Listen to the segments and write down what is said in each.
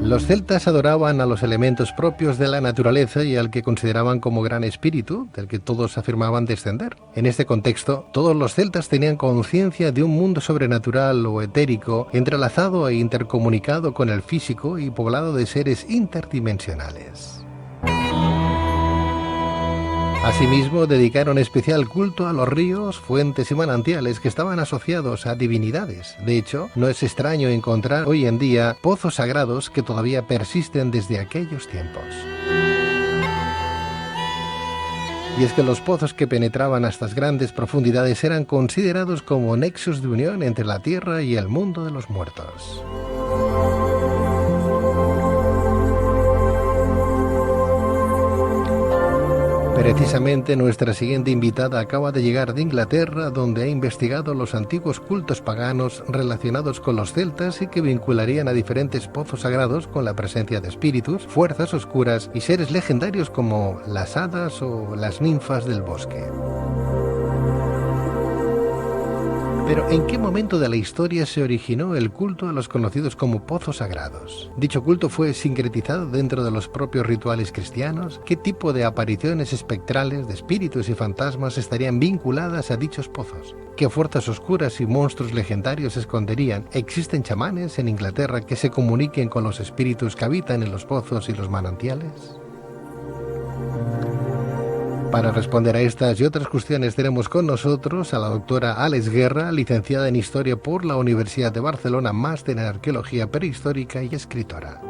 Los celtas adoraban a los elementos propios de la naturaleza y al que consideraban como gran espíritu, del que todos afirmaban descender. En este contexto, todos los celtas tenían conciencia de un mundo sobrenatural o etérico, entrelazado e intercomunicado con el físico y poblado de seres interdimensionales. Asimismo, dedicaron especial culto a los ríos, fuentes y manantiales que estaban asociados a divinidades. De hecho, no es extraño encontrar hoy en día pozos sagrados que todavía persisten desde aquellos tiempos. Y es que los pozos que penetraban a estas grandes profundidades eran considerados como nexos de unión entre la tierra y el mundo de los muertos. Precisamente nuestra siguiente invitada acaba de llegar de Inglaterra, donde ha investigado los antiguos cultos paganos relacionados con los celtas y que vincularían a diferentes pozos sagrados con la presencia de espíritus, fuerzas oscuras y seres legendarios como las hadas o las ninfas del bosque. Pero, ¿en qué momento de la historia se originó el culto a los conocidos como pozos sagrados? ¿Dicho culto fue sincretizado dentro de los propios rituales cristianos? ¿Qué tipo de apariciones espectrales de espíritus y fantasmas estarían vinculadas a dichos pozos? ¿Qué fuerzas oscuras y monstruos legendarios se esconderían? ¿Existen chamanes en Inglaterra que se comuniquen con los espíritus que habitan en los pozos y los manantiales? Para responder a estas y otras cuestiones tenemos con nosotros a la doctora Àlex Guerra, licenciada en Historia por la Universidad de Barcelona, máster en Arqueología Prehistórica y escritora.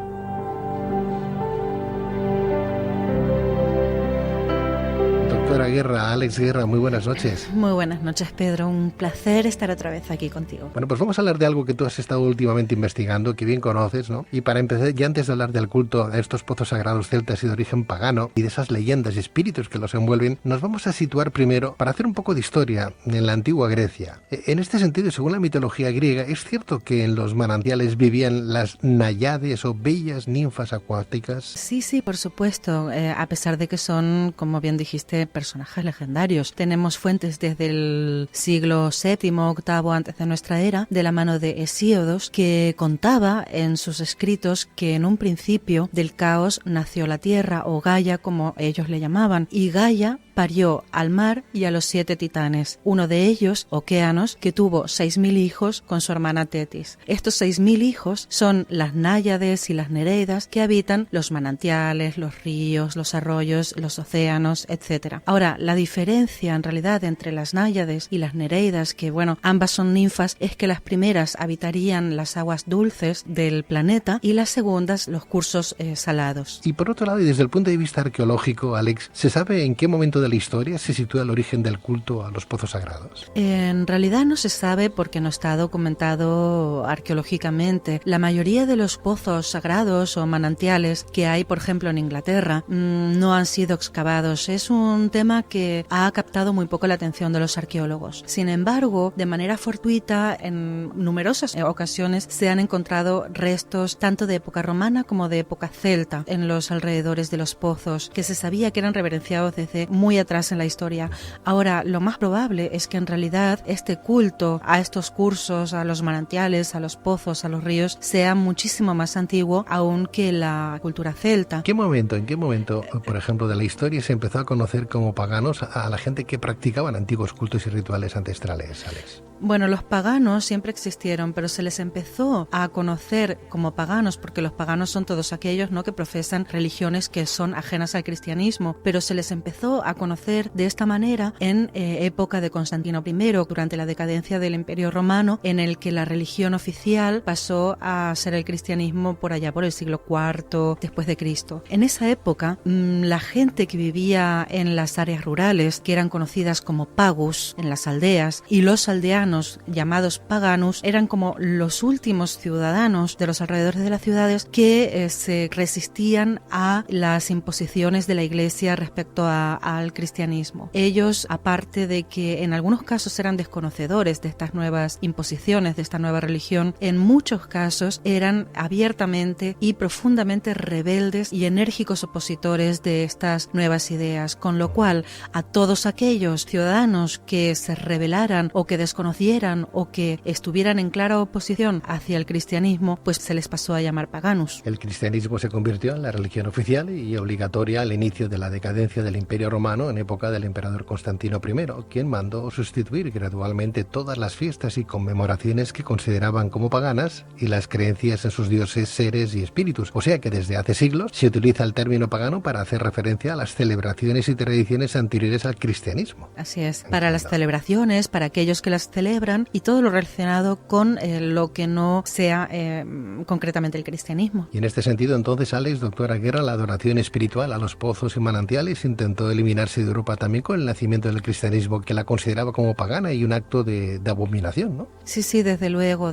Doctora Guerra, Àlex Guerra, muy buenas noches. Muy buenas noches, Pedro. Un placer estar otra vez aquí contigo. Bueno, pues vamos a hablar de algo que tú has estado últimamente investigando, que bien conoces, ¿no? Y para empezar, ya antes de hablar del culto a estos pozos sagrados celtas y de origen pagano y de esas leyendas y espíritus que los envuelven, nos vamos a situar primero para hacer un poco de historia en la antigua Grecia. En este sentido, según la mitología griega, ¿es cierto que en los manantiales vivían las náyades o bellas ninfas acuáticas? Sí, por supuesto. A pesar de que son, como bien dijiste, personajes legendarios. Tenemos fuentes desde el siglo VII, VIII antes de nuestra era, de la mano de Hesíodo, que contaba en sus escritos que en un principio del caos nació la tierra, o Gaia como ellos le llamaban, y Gaia parió al mar y a los 7 titanes, uno de ellos, Okeanos, que tuvo 6.000 hijos con su hermana Tetis. Estos 6.000 hijos son las náyades y las nereidas que habitan los manantiales, los ríos, los arroyos, los océanos, etc. Ahora, la diferencia en realidad entre las náyades y las nereidas, que bueno, ambas son ninfas, es que las primeras habitarían las aguas dulces del planeta y las segundas los cursos salados. Y por otro lado, y desde el punto de vista arqueológico, Àlex, ¿se sabe en qué momento de la historia se sitúa el origen del culto a los pozos sagrados? En realidad no se sabe porque no está documentado arqueológicamente. La mayoría de los pozos sagrados o manantiales que hay, por ejemplo, en Inglaterra, no han sido excavados. Es un tema que ha captado muy poco la atención de los arqueólogos. Sin embargo, de manera fortuita, en numerosas ocasiones se han encontrado restos tanto de época romana como de época celta en los alrededores de los pozos, que se sabía que eran reverenciados desde muy atrás en la historia. Ahora, lo más probable es que en realidad este culto a estos cursos, a los manantiales, a los pozos, a los ríos, sea muchísimo más antiguo aún que la cultura celta. ¿En qué momento, por ejemplo, de la historia se empezó a conocer como paganos a la gente que practicaban antiguos cultos y rituales ancestrales, Àlex? Bueno, los paganos siempre existieron, pero se les empezó a conocer como paganos, porque los paganos son todos aquellos, ¿no?, que profesan religiones que son ajenas al cristianismo, pero se les empezó a conocer de esta manera en época de Constantino I, durante la decadencia del Imperio Romano, en el que la religión oficial pasó a ser el cristianismo por allá por el siglo IV después de Cristo. En esa época, la gente que vivía en las áreas rurales, que eran conocidas como pagus, en las aldeas, y los aldeanos llamados paganus eran como los últimos ciudadanos de los alrededores de las ciudades que se resistían a las imposiciones de la Iglesia respecto al al cristianismo. Ellos, aparte de que en algunos casos eran desconocedores de estas nuevas imposiciones, de esta nueva religión, en muchos casos eran abiertamente y profundamente rebeldes y enérgicos opositores de estas nuevas ideas, con lo cual a todos aquellos ciudadanos que se rebelaran o que desconocieran o que estuvieran en clara oposición hacia el cristianismo, pues se les pasó a llamar paganus. El cristianismo se convirtió en la religión oficial y obligatoria al inicio de la decadencia del Imperio Romano en época del emperador Constantino I, quien mandó sustituir gradualmente todas las fiestas y conmemoraciones que consideraban como paganas y las creencias en sus dioses, seres y espíritus. O sea que desde hace siglos se utiliza el término pagano para hacer referencia a las celebraciones y tradiciones anteriores al cristianismo. Así es, para las celebraciones, para aquellos que las celebran y todo lo relacionado con lo que no sea concretamente el cristianismo. Y en este sentido, entonces, Alex, doctora Guerra, la adoración espiritual a los pozos y manantiales intentó eliminarse de Europa también con el nacimiento del cristianismo, que la consideraba como pagana y un acto de abominación, ¿no? Sí, desde luego.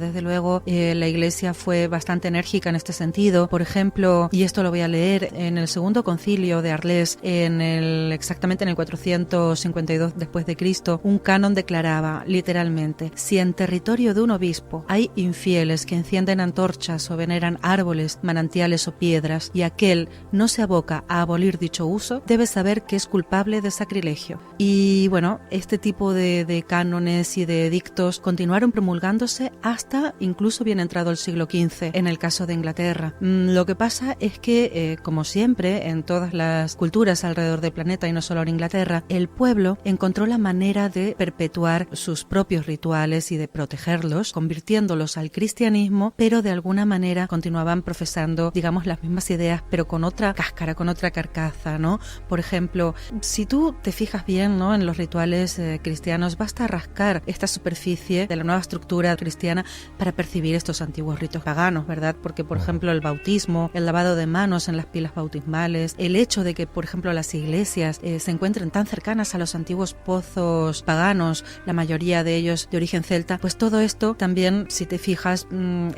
La Iglesia fue bastante enérgica en este sentido. Por ejemplo, y esto lo voy a leer, en el segundo concilio de Arles, exactamente en el 452 después de Cristo, un canon declaraba literalmente: si en territorio de un obispo hay infieles que encienden antorchas o veneran árboles, manantiales o piedras, y aquel no se aboca a abolir dicho uso, debe saber que es culpable de sacrilegio. Y bueno, este tipo de cánones y de edictos continuaron promulgándose hasta incluso bien entrado el siglo XV, en el caso de Inglaterra. Lo que pasa es que, como siempre, en todas las culturas alrededor del planeta y no solo en Inglaterra, el pueblo encontró la manera de perpetuar sus propios rituales y de protegerlos, convirtiéndolos al cristianismo, pero de alguna manera continuaban profesando, digamos, las mismas ideas, pero con otra cáscara, con otra carcasa, ¿no? Por ejemplo, si tú te fijas bien, ¿no?, en los rituales cristianos, basta rascar esta superficie de la nueva estructura cristiana para percibir estos antiguos ritos paganos, ¿verdad? Porque, por ejemplo, el bautismo, el lavado de manos en las pilas bautismales, el hecho de que, por ejemplo, las iglesias se encuentren tan cercanas a los antiguos pozos paganos, la mayoría de ellos de origen celta, pues todo esto también, si te fijas,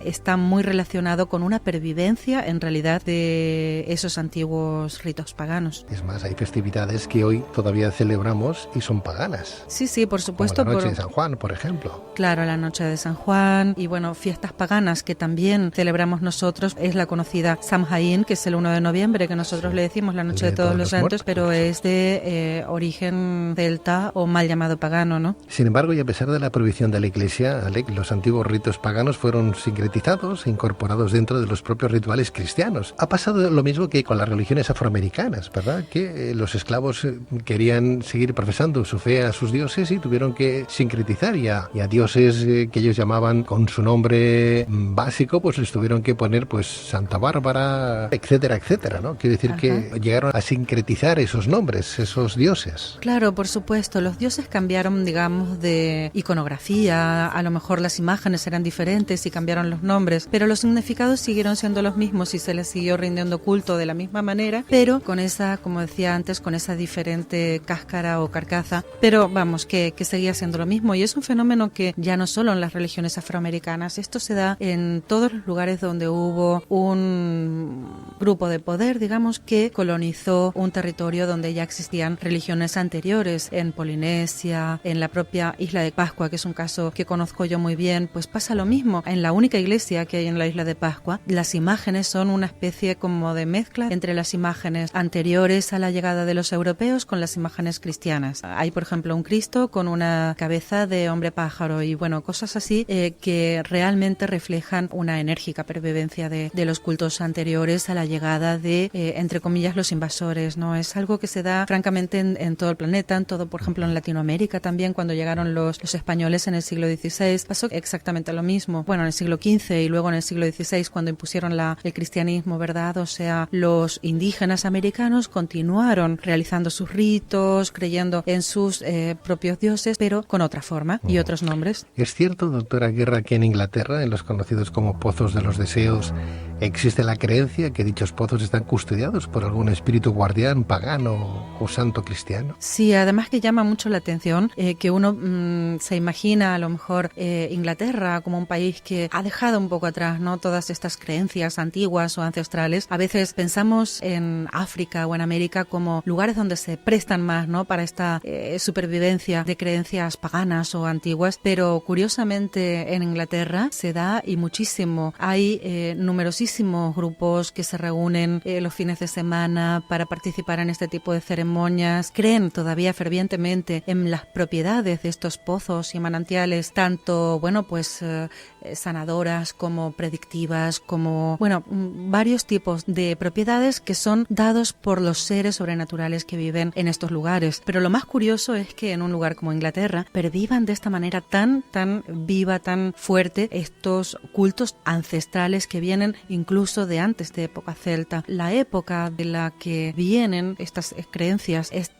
está muy relacionado con una pervivencia, en realidad, de esos antiguos ritos paganos. Es más, hay festividades que hoy todavía celebramos y son paganas. Sí, por supuesto. Como la noche de San Juan, por ejemplo. Claro, la noche de San Juan y, bueno, fiestas paganas que también celebramos nosotros. Es la conocida Samhain, que es el 1 de noviembre, que nosotros le decimos la noche de todos los santos, pero es de origen celta o mal llamado pagano, ¿no? Sin embargo, y a pesar de la prohibición de la Iglesia, los antiguos ritos paganos fueron sincretizados e incorporados dentro de los propios rituales cristianos. Ha pasado lo mismo que con las religiones afroamericanas, ¿verdad? Que los esclavos querían seguir profesando su fe a sus dioses y tuvieron que sincretizar y a dioses que ellos llamaban con su nombre básico, pues les tuvieron que poner pues Santa Bárbara, etcétera, etcétera, ¿no? Quiere decir que llegaron a sincretizar esos nombres, esos dioses. Claro, por supuesto, los dioses cambiaron, digamos, de iconografía, a lo mejor las imágenes eran diferentes y cambiaron los nombres, pero los significados siguieron siendo los mismos y se les siguió rindiendo culto de la misma manera, pero con esa, como decía antes, con esa diferente cáscara o carcasa, pero vamos, que seguía siendo lo mismo. Y es un fenómeno que ya no solo en las religiones afroamericanas, esto se da en todos los lugares donde hubo un grupo de poder, digamos, que colonizó un territorio donde ya existían religiones anteriores. En Polinesia, en la propia isla de Pascua, que es un caso que conozco yo muy bien, pues pasa lo mismo. En la única iglesia que hay en la isla de Pascua, las imágenes son una especie como de mezcla entre las imágenes anteriores a la llegada de los europeos con las imágenes cristianas. Hay, por ejemplo, un Cristo con una cabeza de hombre pájaro y, bueno, cosas así que realmente reflejan una enérgica pervivencia de los cultos anteriores a la llegada de, entre comillas, los invasores, ¿no? Es algo que se da, francamente, en todo el planeta, en todo, por ejemplo, en Latinoamérica también, cuando llegaron los españoles en el siglo XVI, pasó exactamente lo mismo. Bueno, en el siglo XV y luego en el siglo XVI, cuando impusieron el cristianismo, ¿verdad? O sea, los indígenas americanos continuaron realizando sus ritos, creyendo en sus propios dioses, pero con otra forma y otros nombres. Es cierto, doctora Guerra, que en Inglaterra, en los conocidos como Pozos de los Deseos, ¿Existe la creencia que dichos pozos están custodiados por algún espíritu guardián pagano o santo cristiano? Sí, además que llama mucho la atención que uno se imagina a lo mejor Inglaterra como un país que ha dejado un poco atrás, ¿no?, todas estas creencias antiguas o ancestrales. A veces pensamos en África o en América como lugares donde se prestan más, ¿no?, para esta supervivencia de creencias paganas o antiguas, pero curiosamente en Inglaterra se da y muchísimo. Hay numerosísimos grupos que se reúnen los fines de semana para participar en este tipo de ceremonias. Creen todavía fervientemente en las propiedades de estos pozos y manantiales, tanto, sanadoras como predictivas, como, varios tipos de propiedades que son dados por los seres sobrenaturales que viven en estos lugares. Pero lo más curioso es que en un lugar como Inglaterra pervivan de esta manera tan viva, tan fuerte, estos cultos ancestrales que vienen incluso de antes de época celta. La época de la que vienen estas creencias es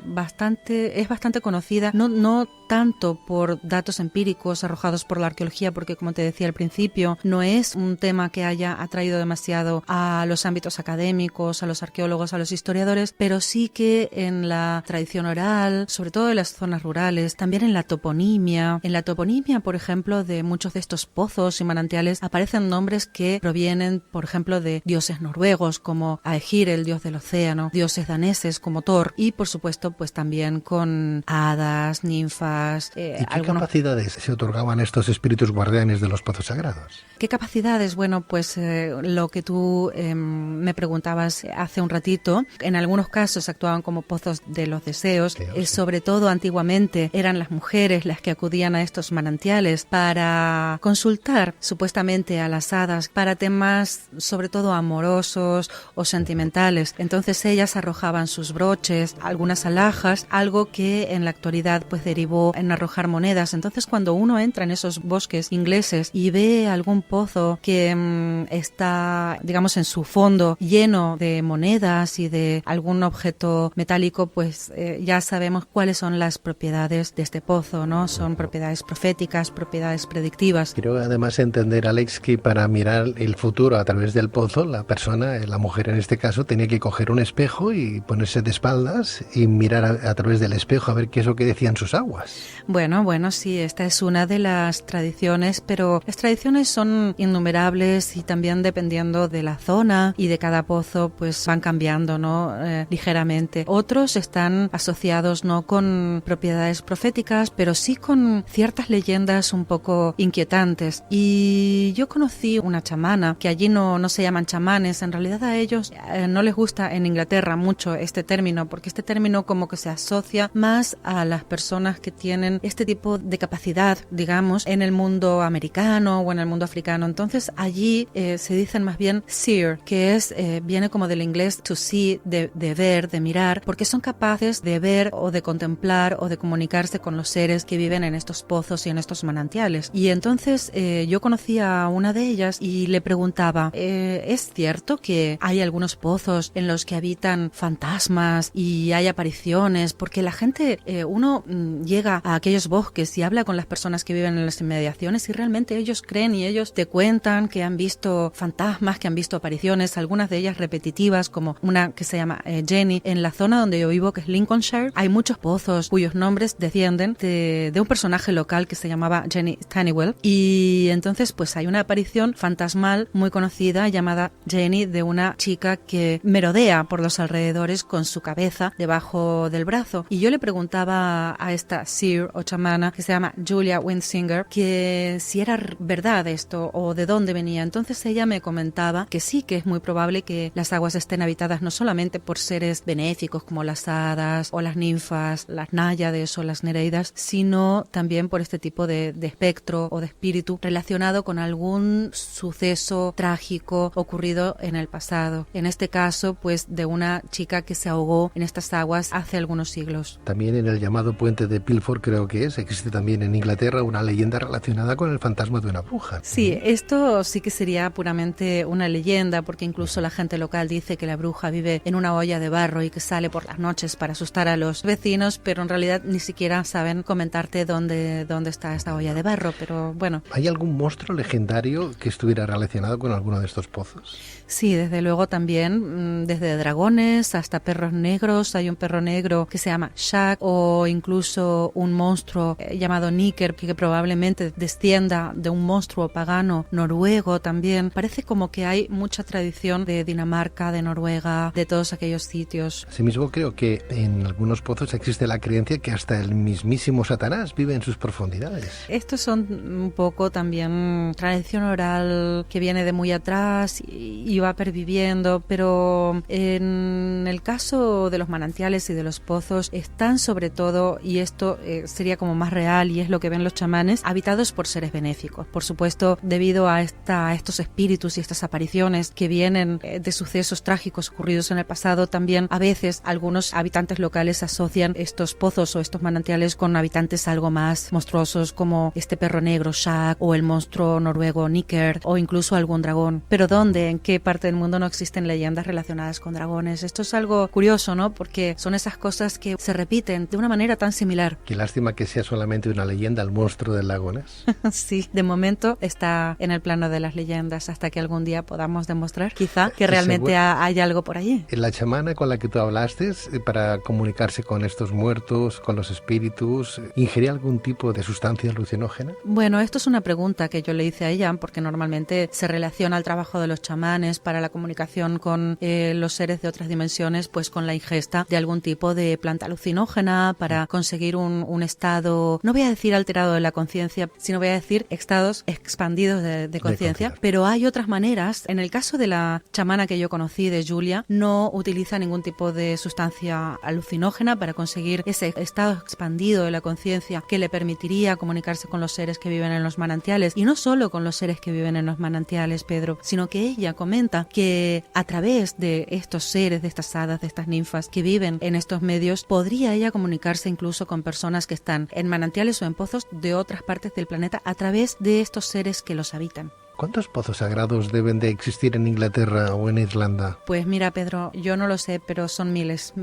bastante conocida, no tanto por datos empíricos arrojados por la arqueología, porque como te decía al principio, no es un tema que haya atraído demasiado a los ámbitos académicos, a los arqueólogos, a los historiadores, pero sí que en la tradición oral, sobre todo en las zonas rurales, también en la toponimia. En la toponimia, por ejemplo, de muchos de estos pozos y manantiales aparecen nombres que provienen, por ejemplo, de dioses noruegos como Aegir, el dios del océano, dioses daneses como Thor, y por supuesto pues también con hadas, ninfas. ¿Y qué capacidades se otorgaban a estos espíritus guardianes de los pozos sagrados? ¿Qué capacidades? Bueno, pues lo que tú me preguntabas hace un ratito, en algunos casos actuaban como pozos de los deseos, sobre todo antiguamente eran las mujeres las que acudían a estos manantiales para consultar supuestamente a las hadas para temas sobre todo amorosos o sentimentales. Entonces ellas arrojaban sus broches, algunas alhajas, algo que en la actualidad pues derivó en arrojar monedas. Entonces cuando uno entra en esos bosques ingleses y ve algún pozo que está, digamos, en su fondo lleno de monedas y de algún objeto metálico, pues ya sabemos cuáles son las propiedades de este pozo, ¿no? Son propiedades proféticas, propiedades predictivas. Quiero además entender, Alex, que para mirar el futuro a través del pozo, la persona, la mujer en este caso, tenía que coger un espejo y ponerse de espaldas y mirar a través del espejo a ver qué es lo que decían sus aguas. Bueno, sí, esta es una de las tradiciones, pero las tradiciones son innumerables y también dependiendo de la zona y de cada pozo, pues van cambiando, ¿no? Ligeramente. Otros están asociados no con propiedades proféticas, pero sí con ciertas leyendas un poco inquietantes. Y yo conocí una chamana, que allí no se llaman chamanes, en realidad a ellos no les gusta en Inglaterra mucho este término, porque este término como que se asocia más a las personas que tienen este tipo de capacidad, digamos, en el mundo americano o en el mundo africano. Entonces allí se dicen más bien seer, que es viene como del inglés to see, de ver, de mirar, porque son capaces de ver o de contemplar o de comunicarse con los seres que viven en estos pozos y en estos manantiales. Y entonces yo conocí a una de ellas y le preguntaba, ¿es cierto que hay algunos pozos en los que habitan fantasmas y hay apariciones? Porque la gente, uno llega a aquellos bosques y habla con las personas que viven en las inmediaciones y realmente ellos creen y ellos te cuentan que han visto fantasmas, que han visto apariciones, algunas de ellas repetitivas, como una que se llama Jenny. En la zona donde yo vivo, que es Lincolnshire, hay muchos pozos cuyos nombres descienden de un personaje local que se llamaba Jenny Tannywell, y entonces pues hay una aparición fantasmal muy conocida llamada Jenny, de una chica que merodea por los alrededores con su cabeza debajo del brazo. Y yo le preguntaba a esta seer o chamana que se llama Julia Winsinger que si era verdad esto o de dónde venía. Entonces ella me comentaba que sí, que es muy probable que las aguas estén habitadas no solamente por seres benéficos como las hadas o las ninfas, las náyades o las nereidas, sino también por este tipo de espectro o de espíritu relacionado con algún suceso trágico ocurrido en el pasado. En este caso, pues de una chica que se ahogó en estas aguas hace algunos siglos. También en el llamado puente de Pilfour Stratford creo que existe también en Inglaterra una leyenda relacionada con el fantasma de una bruja. Sí, esto sí que sería puramente una leyenda, porque incluso la gente local dice que la bruja vive en una olla de barro y que sale por las noches para asustar a los vecinos, pero en realidad ni siquiera saben comentarte dónde está esta olla de barro, pero bueno. ¿Hay algún monstruo legendario que estuviera relacionado con alguno de estos pozos? Sí, desde luego también, desde dragones hasta perros negros. Hay un perro negro que se llama Shag, o incluso un monstruo llamado Níker, que probablemente descienda de un monstruo pagano noruego también. Parece como que hay mucha tradición de Dinamarca, de Noruega, de todos aquellos sitios. Asimismo, creo que en algunos pozos existe la creencia que hasta el mismísimo Satanás vive en sus profundidades. Estos son un poco también tradición oral que viene de muy atrás y va perviviendo, pero en el caso de los manantiales y de los pozos están sobre todo, y esto sería como más real y es lo que ven los chamanes, habitados por seres benéficos. Por supuesto, debido a estos espíritus y estas apariciones que vienen de sucesos trágicos ocurridos en el pasado, también a veces algunos habitantes locales asocian estos pozos o estos manantiales con habitantes algo más monstruosos, como este perro negro Shag o el monstruo noruego Níker o incluso algún dragón. ¿Pero dónde? ¿En qué parte del mundo no existen leyendas relacionadas con dragones? Esto es algo curioso, ¿no? Porque son esas cosas que se repiten de una manera tan similar. Qué lástima que sea solamente una leyenda el monstruo del lago Ness. Sí, de momento está en el plano de las leyendas, hasta que algún día podamos demostrar quizá que realmente hay algo por allí. La chamana con la que tú hablaste, para comunicarse con estos muertos, con los espíritus, ¿ingería algún tipo de sustancia alucinógena? Bueno, esto es una pregunta que yo le hice a ella, porque normalmente se relaciona el trabajo de los chamanes para la comunicación con los seres de otras dimensiones, pues con la ingesta de algún tipo de planta alucinógena para conseguir un estado, no voy a decir alterado de la conciencia, sino voy a decir estados expandidos de conciencia, pero hay otras maneras. En el caso de la chamana que yo conocí, de Julia, no utiliza ningún tipo de sustancia alucinógena para conseguir ese estado expandido de la conciencia que le permitiría comunicarse con los seres que viven en los manantiales, y no solo con los seres que viven en los manantiales, Pedro, sino que ella comenta que a través de estos seres, de estas hadas, de estas ninfas que viven en estos medios, podría ella comunicarse incluso con personas que están en manantiales o en pozos de otras partes del planeta a través de estos seres que los habitan. ¿Cuántos pozos sagrados deben de existir en Inglaterra o en Irlanda? Pues mira, Pedro, yo no lo sé, pero son miles.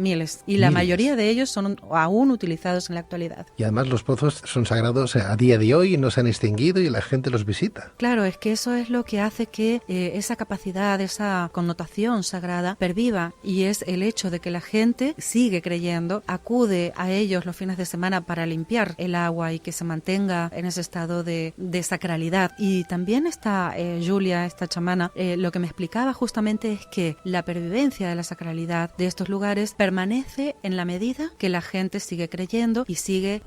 Y la mayoría de ellos son aún utilizados en la actualidad. Y además los pozos son sagrados a día de hoy y no se han extinguido y la gente los visita. Claro, es que eso es lo que hace que esa capacidad, esa connotación sagrada perviva, y es el hecho de que la gente sigue creyendo, acude a ellos los fines de semana para limpiar el agua y que se mantenga en ese estado de sacralidad. Y también está Julia, esta chamana, lo que me explicaba justamente es que la pervivencia de la sacralidad de estos lugares permanece en la medida que la gente sigue creyendo y sigue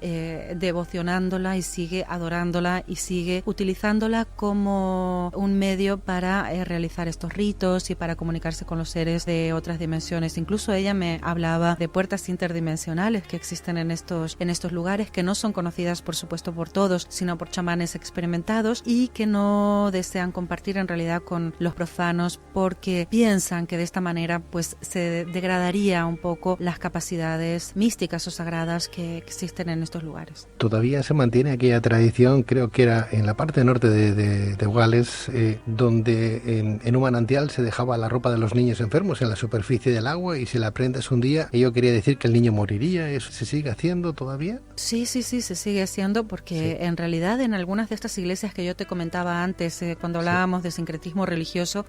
devocionándola y sigue adorándola y sigue utilizándola como un medio para realizar estos ritos y para comunicarse con los seres de otras dimensiones. Incluso ella me hablaba de puertas interdimensionales que existen en estos lugares, que no son conocidas por supuesto por todos, sino por chamanes experimentados, y que no desean compartir en realidad con los profanos, porque piensan que de esta manera pues se degradaría un poco las capacidades místicas o sagradas que existen en estos lugares. Todavía se mantiene aquella tradición, creo que era en la parte norte de Gales, donde en un manantial se dejaba la ropa de los niños enfermos en la superficie del agua, y si la prendes un día, ello quería decir que el niño moriría. ¿Eso se sigue haciendo todavía? Sí, se sigue haciendo, porque en realidad en algunas de estas iglesias que yo te comentaba antes, cuando hablábamos de sincretismo religioso,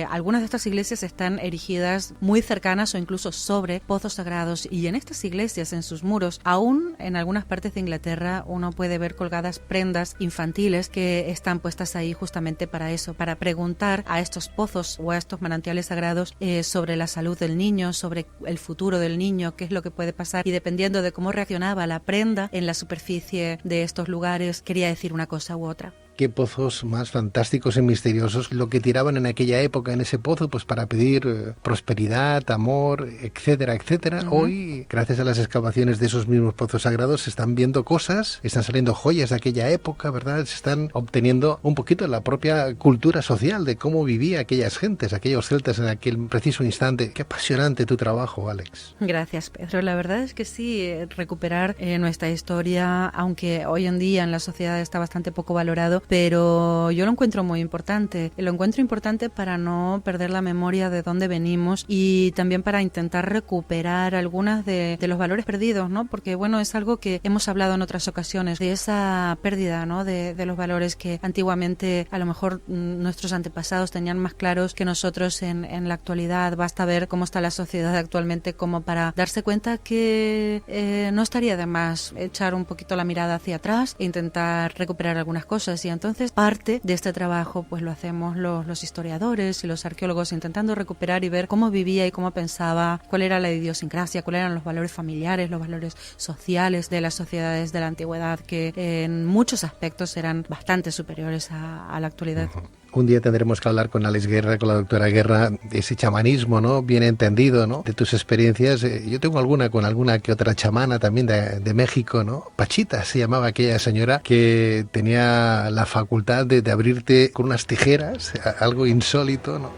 algunas de estas iglesias están erigidas muy cercanas o incluso sobre pozos sagrados, y en estas iglesias, en sus muros, aún en algunas partes de Inglaterra, uno puede ver colgadas prendas infantiles que están puestas ahí justamente para eso, para preguntar a estos pozos o a estos manantiales sagrados sobre la salud del niño, sobre el futuro del niño, qué es lo que puede pasar, y dependiendo de cómo reaccionaba la prenda en la superficie de estos lugares, quería decir una cosa u otra. qué pozos más fantásticos y misteriosos, lo que tiraban en aquella época en ese pozo, pues para pedir prosperidad, amor, etcétera, etcétera. Hoy, gracias a las excavaciones de esos mismos pozos sagrados, se están viendo cosas, están saliendo joyas de aquella época, ¿verdad? Se están obteniendo un poquito la propia cultura social de cómo vivía aquellas gentes, aquellos celtas en aquel preciso instante. Qué apasionante tu trabajo, Alex. Gracias, Pedro. La verdad es que sí, recuperar nuestra historia, aunque hoy en día en la sociedad está bastante poco valorado, pero yo lo encuentro muy importante. Lo encuentro importante para no perder la memoria de dónde venimos y también para intentar recuperar algunas de los valores perdidos, ¿no? Porque, bueno, es algo que hemos hablado en otras ocasiones, de esa pérdida, ¿no? De los valores que antiguamente a lo mejor nuestros antepasados tenían más claros que nosotros en la actualidad. Basta ver cómo está la sociedad actualmente como para darse cuenta que no estaría de más echar un poquito la mirada hacia atrás e intentar recuperar algunas cosas. Y entonces parte de este trabajo pues lo hacemos los historiadores y los arqueólogos, intentando recuperar y ver cómo vivía y cómo pensaba, cuál era la idiosincrasia, cuáles eran los valores familiares, los valores sociales de las sociedades de la antigüedad, que en muchos aspectos eran bastante superiores a la actualidad. Un día tendremos que hablar con Alex Guerra, con la doctora Guerra, de ese chamanismo, ¿no? Bien entendido, ¿no? De tus experiencias. Yo tengo alguna con alguna que otra chamana también de México, ¿no? Pachita se llamaba aquella señora, que tenía la facultad de abrirte con unas tijeras, algo insólito, ¿no?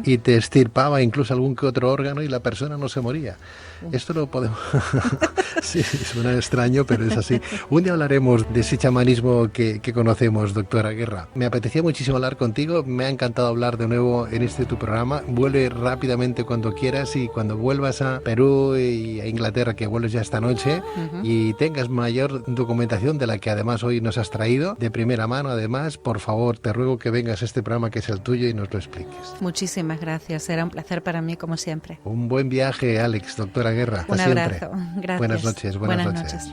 Y te extirpaba incluso algún que otro órgano y la persona no se moría. Esto lo podemos... Sí, suena extraño, pero es así. Un día hablaremos de ese chamanismo que conocemos, doctora Guerra. Me apetecía muchísimo hablar contigo, me ha encantado hablar de nuevo en tu programa. Vuelve rápidamente cuando quieras, y cuando vuelvas a Perú y a Inglaterra, que vuelves ya esta noche, y tengas mayor documentación de la que además hoy nos has traído, de primera mano además, por favor, te ruego que vengas a este programa que es el tuyo y nos lo expliques. Muchísimas gracias, será un placer para mí como siempre. Un buen viaje, Alex, doctora Guerra. Hasta un abrazo, siempre. gracias. Buenas noches. Buenas noches.